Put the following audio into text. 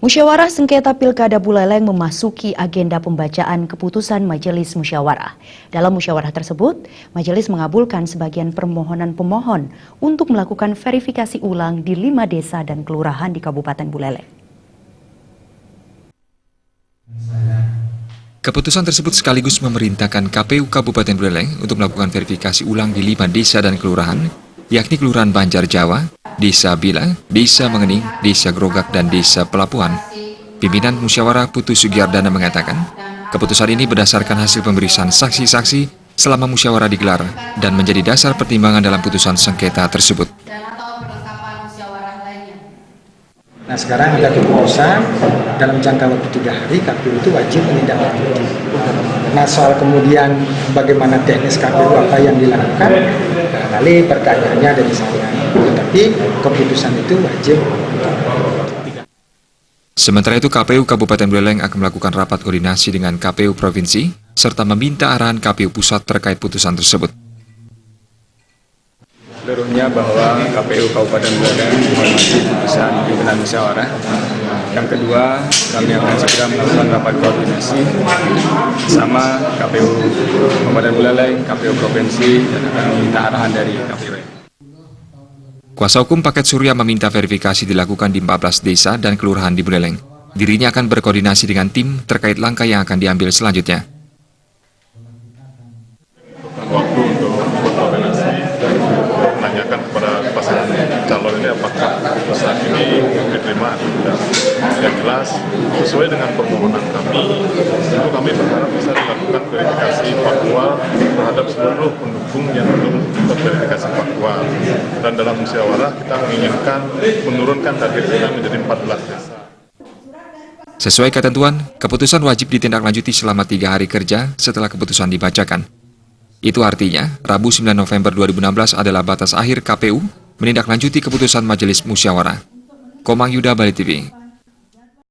Musyawarah sengketa Pilkada Buleleng memasuki agenda pembacaan keputusan Majelis Musyawarah. Dalam musyawarah tersebut, Majelis mengabulkan sebagian permohonan pemohon untuk melakukan verifikasi ulang di 5 desa dan kelurahan di Kabupaten Buleleng. Keputusan tersebut sekaligus memerintahkan KPU Kabupaten Buleleng untuk melakukan verifikasi ulang di 5 desa dan kelurahan, yakni Kelurahan Banjar Jawa, Desa Bila, Desa Mengening, Desa Grogak, dan Desa Pelapuan. Pimpinan Musyawarah Putu Sugiardana mengatakan, keputusan ini berdasarkan hasil pemeriksaan saksi-saksi selama musyawarah digelar dan menjadi dasar pertimbangan dalam putusan sengketa tersebut. Nah sekarang ada keputusan dalam jangka waktu 3 hari KPU itu wajib menindaklanjuti. Nah soal kemudian bagaimana teknis KPU apa yang dilakukan, kali pertanyaannya ada di sana. Tapi keputusan itu wajib. Sementara itu KPU Kabupaten Buleleng akan melakukan rapat koordinasi dengan KPU Provinsi serta meminta arahan KPU Pusat terkait putusan tersebut. Seluruhnya bahwa KPU Kabupaten Buleleng menghormati putusan pimpinan musyawarah. Yang kedua, kami akan segera melakukan rapat koordinasi bersama KPU Kabupaten Buleleng, KPU Provinsi, dan akan meminta arahan dari KPU. Kuasa hukum Paket Surya meminta verifikasi dilakukan di 14 desa dan kelurahan di Buleleng. Dirinya akan berkoordinasi dengan tim terkait langkah yang akan diambil selanjutnya. Waktu untuk berkoordinasi dan menanyakan kepada pasangan calon ini apakah putusan ini diterima atau tidak. Yang jelas sesuai dengan permohonan kami, tentu kami berharap bisa dilakukan verifikasi faktual terhadap seluruh pendukung yang belum verifikasi faktual. Dan dalam musyawarah kita menginginkan menurunkan target kita menjadi 14 desa. Sesuai ketentuan, keputusan wajib ditindaklanjuti selama 3 hari kerja setelah keputusan dibacakan. Itu artinya, Rabu 9 November 2016 adalah batas akhir KPU menindaklanjuti keputusan Majelis Musyawarah. Komang Yuda, Bali TV.